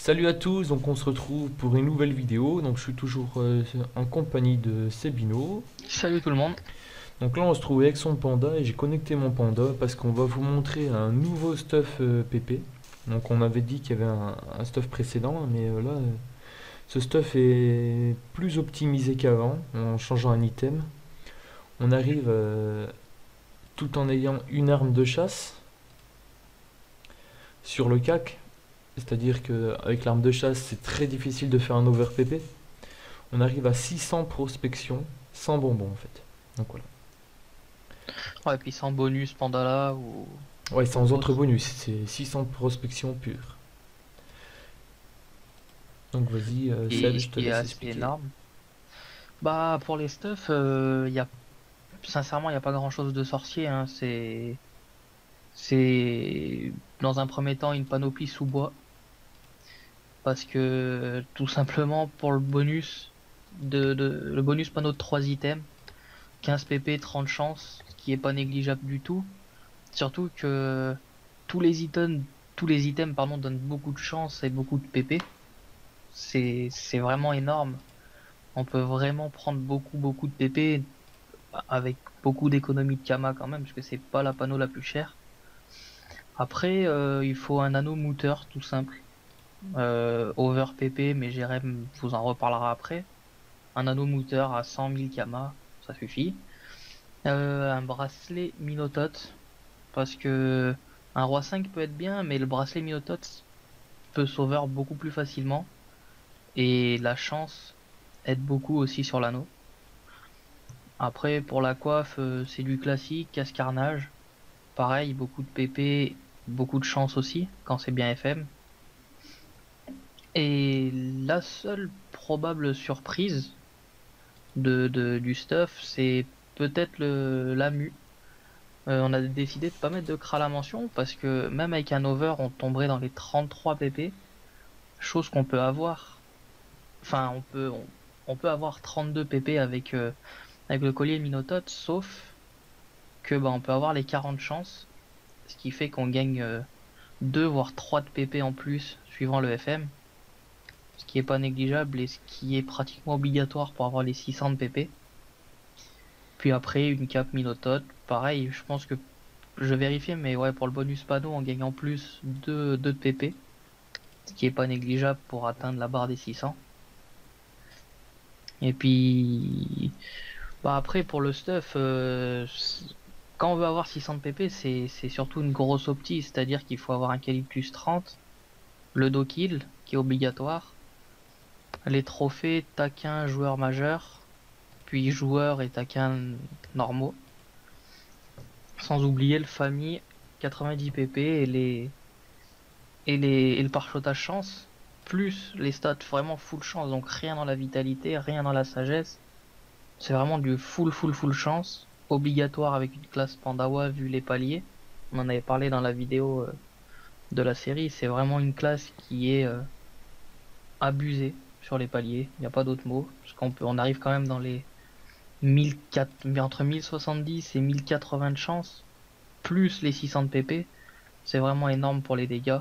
Salut à tous, donc on se retrouve pour une nouvelle vidéo. Donc je suis toujours en compagnie de Sebino. Salut tout le monde. Donc là on se trouve avec son panda et j'ai connecté mon panda parce qu'on va vous montrer un nouveau stuff PP. Donc on avait dit qu'il y avait un stuff précédent, mais là ce stuff est plus optimisé qu'avant en changeant un item. On arrive tout en ayant une arme de chasse sur le CAC. C'est-à-dire qu'avec l'arme de chasse c'est très difficile de faire un over PP. On arrive à 600 prospections sans bonbons en fait. Donc voilà. Ouais, et puis sans bonus Pandala Ouais, ou sans autre autre. bonus, c'est 600 prospections pures. Donc vas-y, Seb, Et je te qui est laisse assez expliquer. énorme. Bah pour les stuff, sincèrement il y a pas grand chose de sorcier, hein. C'est dans un premier temps une panoplie sous bois. Parce que tout simplement pour le bonus panneau de 3 items, 15 PP, 30 chances, ce qui est pas négligeable du tout. Surtout que tous les items, tous les items pardon, donnent beaucoup de chance et beaucoup de PP. C'est vraiment énorme. On peut vraiment prendre beaucoup de PP avec beaucoup d'économies de Kama quand même, parce que c'est pas la panneau la plus chère. Après, il faut un anneau mooter tout simple. Over PP, mais Jérém vous en reparlera après. Un anneau mooter à 100 000 Kama, ça suffit. Un bracelet Minotote, parce que un roi 5 peut être bien, mais le bracelet Minotote peut sauver beaucoup plus facilement. Et la chance aide beaucoup aussi sur l'anneau. Après, pour la coiffe, c'est du classique, casse-carnage. Pareil, beaucoup de PP, beaucoup de chance aussi, quand c'est bien FM. Et la seule probable surprise du stuff, c'est peut-être le l'AMU. On a décidé de pas mettre de Kra la mention, parce que même avec un over, on tomberait dans les 33 PP, chose qu'on peut avoir. Enfin, on peut avoir 32 PP avec le collier Minotote, sauf que bah, on peut avoir les 40 chances, ce qui fait qu'on gagne 2 voire 3 de PP en plus suivant le FM, ce qui est pas négligeable et ce qui est pratiquement obligatoire pour avoir les 600 de PP. Puis après une cape Minotote, pareil, je pense que je vérifie, mais ouais, pour le bonus panneau on gagne en plus 2 de PP, ce qui est pas négligeable pour atteindre la barre des 600. Et puis bah après pour le stuff, quand on veut avoir 600 de PP, c'est surtout une grosse opti, c'est-à-dire qu'il faut avoir un Calyptus 30, le do kill qui est obligatoire, les trophées taquin joueur majeur, puis joueur et taquin normaux, sans oublier le famille 90 PP et le pare-chotage chance, plus les stats vraiment full chance, donc rien dans la vitalité, rien dans la sagesse, c'est vraiment du full chance, obligatoire avec une classe Pandawa vu les paliers. On en avait parlé dans la vidéo de la série, c'est vraiment une classe qui est abusée sur les paliers, il n'y a pas d'autre mot, parce on arrive quand même dans les 1004, entre 1070 et 1080 de chance, plus les 600 de PP, c'est vraiment énorme pour les dégâts.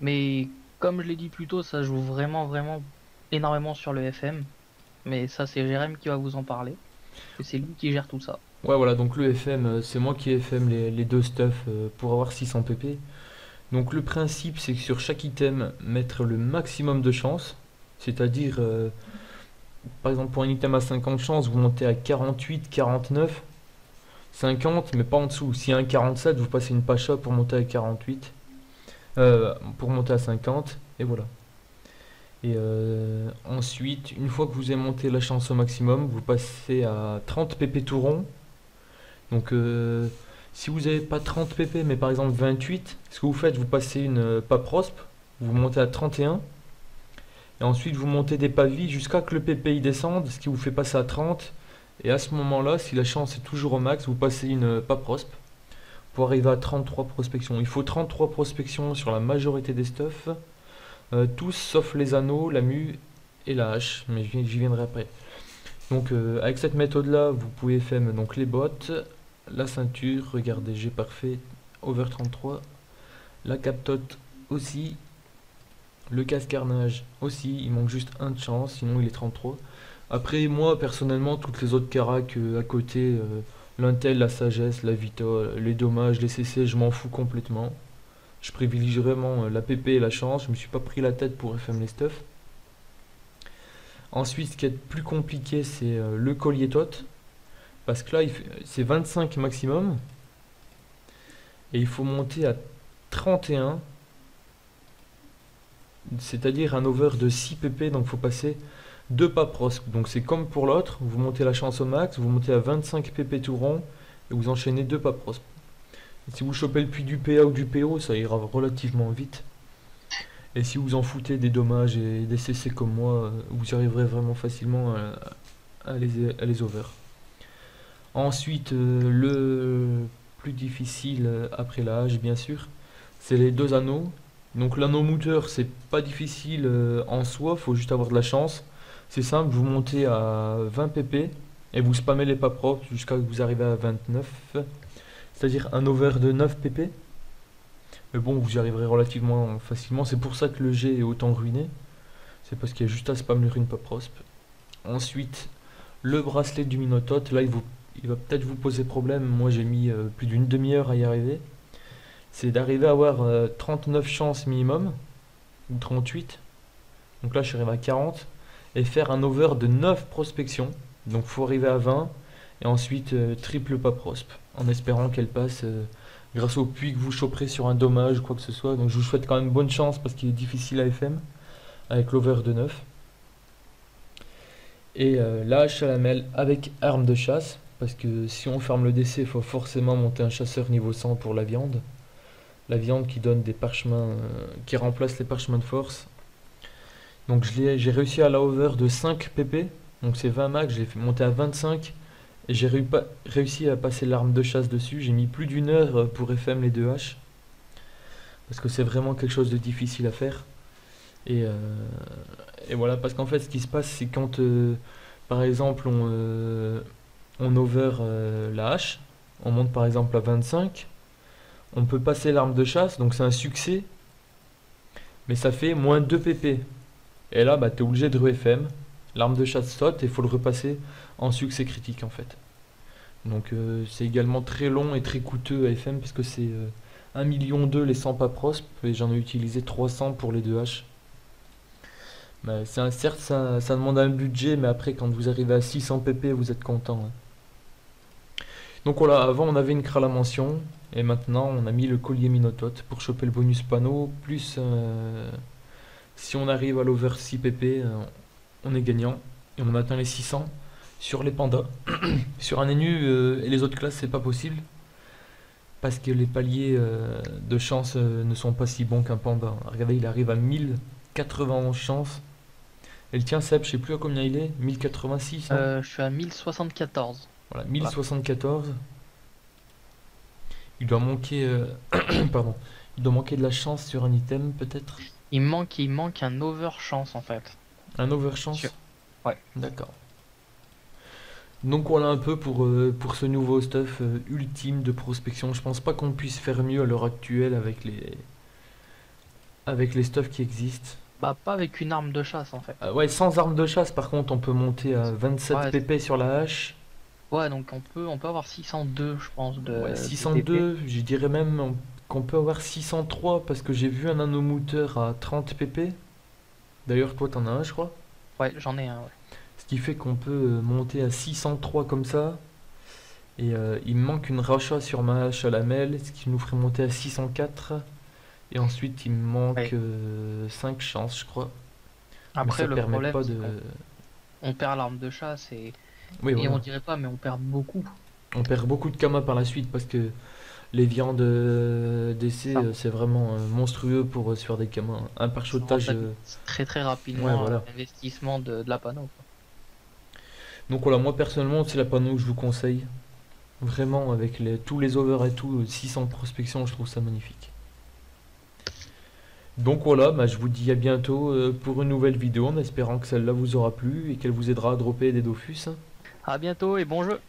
Mais comme je l'ai dit plus tôt, ça joue vraiment énormément sur le FM, mais ça c'est Jérém qui va vous en parler, parce que c'est lui qui gère tout ça. Ouais, voilà, donc le FM, c'est moi qui FM les deux stuff pour avoir 600 PP. Donc le principe, c'est que sur chaque item, mettre le maximum de chance. C'est-à-dire, par exemple, pour un item à 50 chances, vous montez à 48, 49, 50, mais pas en dessous. Si y a un 47, vous passez une pacha pour monter à 48, pour monter à 50, et voilà. Et ensuite, une fois que vous avez monté la chance au maximum, vous passez à 30 pp tout rond. Donc si vous n'avez pas 30 pp, mais par exemple 28, ce que vous faites, vous passez une pas prosp, vous montez à 31, et ensuite vous montez des pas de vie jusqu'à que le pp y descende, ce qui vous fait passer à 30. Et à ce moment-là, si la chance est toujours au max, vous passez une pas prosp pour arriver à 33 prospections. Il faut 33 prospections sur la majorité des stuffs. Tous sauf les anneaux, la mue et la hache, mais j'y viendrai après. Donc avec cette méthode là, vous pouvez faire donc les bottes, la ceinture, regardez j'ai parfait, over 33, la captote aussi, Le casse-carnage aussi, il manque juste un de chance, sinon il est 33. Après, moi personnellement, toutes les autres caracs à côté, l'intel, la sagesse, la vita, les dommages, les CC, je m'en fous complètement. Je privilégie vraiment la PP et la chance, je me suis pas pris la tête pour FM les stuff. Ensuite, ce qui est plus compliqué, c'est le collier tot. Parce que là, c'est 25 maximum. Et il faut monter à 31. C'est-à-dire un over de 6 pp. Donc il faut passer 2 pas prospe. Donc c'est comme pour l'autre. Vous montez la chance au max. Vous montez à 25 pp tout rond. Et vous enchaînez 2 pas prospe. Et si vous chopez le puits du PA ou du PO, ça ira relativement vite. Et si vous en foutez des dommages et des CC comme moi, vous arriverez vraiment facilement à les over. Ensuite, le plus difficile après la hache, bien sûr, c'est les deux anneaux. Donc l'anneau moteur, c'est pas difficile en soi, faut juste avoir de la chance. C'est simple, vous montez à 20 pp et vous spammez les pas propres jusqu'à ce que vous arrivez à 29. C'est-à-dire un over de 9 pp. Mais bon, vous y arriverez relativement facilement. C'est pour ça que le G est autant ruiné. C'est parce qu'il y a juste à spam les runes pas prospe. Ensuite, le bracelet du Minotaure. Là, il va peut-être vous poser problème. Moi, j'ai mis plus d'une demi-heure à y arriver. C'est d'arriver à avoir 39 chances minimum. Ou 38. Donc là, je suis arrivé à 40. Et faire un over de 9 prospections. Donc, faut arriver à 20. Et ensuite, triple pas prospe. En espérant qu'elle passe... grâce au puits que vous choperez sur un dommage ou quoi que ce soit. Donc je vous souhaite quand même bonne chance parce qu'il est difficile à FM avec l'over de 9. Et la hache à lamelle avec arme de chasse, parce que si on ferme le DC, il faut forcément monter un chasseur niveau 100 pour la viande. La viande qui donne des parchemins, qui remplace les parchemins de force. Donc j'ai réussi à la over de 5 pp, donc c'est 20 max, j'ai monté à 25. Et j'ai réussi à passer l'arme de chasse dessus. J'ai mis plus d'une heure pour FM les deux haches. Parce que c'est vraiment quelque chose de difficile à faire. Et voilà, parce qu'en fait, ce qui se passe, c'est quand, par exemple, on over la hache, on monte par exemple à 25, on peut passer l'arme de chasse, donc c'est un succès, mais ça fait moins 2 pp. Et là, bah, tu es obligé de re-FM. L'arme de chasse saute et il faut le repasser en succès critique en fait. Donc c'est également très long et très coûteux à FM parce que c'est 1,2 million les 100 pas prospe et j'en ai utilisé 300 pour les deux haches. Mais certes ça demande un budget, mais après quand vous arrivez à 600 pp vous êtes content. Hein. Donc voilà, avant on avait une cralamention et maintenant on a mis le collier minotote pour choper le bonus panneau, plus si on arrive à l'over 6 pp on est gagnant et on atteint les 600 sur les pandas. Sur un NU et les autres classes c'est pas possible parce que les paliers de chance ne sont pas si bons qu'un panda. Regardez, il arrive à 1091 chances. Et le tien Seb, je sais plus à combien il est, 1086 hein. Je suis à 1074. Voilà, 1074. Il doit manquer pardon. Il doit manquer de la chance sur un item peut-être. Il manque un over chance en fait. Un over chance. Sûr. Ouais. D'accord. Donc voilà un peu pour ce nouveau stuff ultime de prospection. Je pense pas qu'on puisse faire mieux à l'heure actuelle avec les stuffs qui existent. Bah pas avec une arme de chasse en fait. Ouais, sans arme de chasse par contre on peut monter à 27 Ouais, pp sur la hache. Ouais, donc on peut avoir 602 je pense Ouais, de 602, je dirais même qu'on peut avoir 603 parce que j'ai vu un anomouteur à 30 pp. D'ailleurs toi t'en as un je crois. Ouais, j'en ai un. Ouais. Ce qui fait qu'on peut monter à 603 comme ça. Et il me manque une rachat sur ma hache à lamelle, ce qui nous ferait monter à 604. Et ensuite il me manque Ouais. 5 chances je crois. Mais Après ça le permet problème pas c'est de... qu'on perd l'arme de chasse Oui, et voilà. on dirait pas mais on perd beaucoup. On perd beaucoup de kama par la suite parce que les viandes d'essai Ça, c'est vraiment monstrueux pour se faire des kamas. Un ça parchotage... rentabilise très rapidement ouais, voilà. l'investissement de la panneau. Quoi. Donc voilà, moi personnellement c'est la panneau que je vous conseille. Vraiment avec tous les overs et tout, 600 prospection, je trouve ça magnifique. Donc voilà, bah, je vous dis à bientôt pour une nouvelle vidéo en espérant que celle-là vous aura plu et qu'elle vous aidera à dropper des Dofus. À bientôt et bon jeu!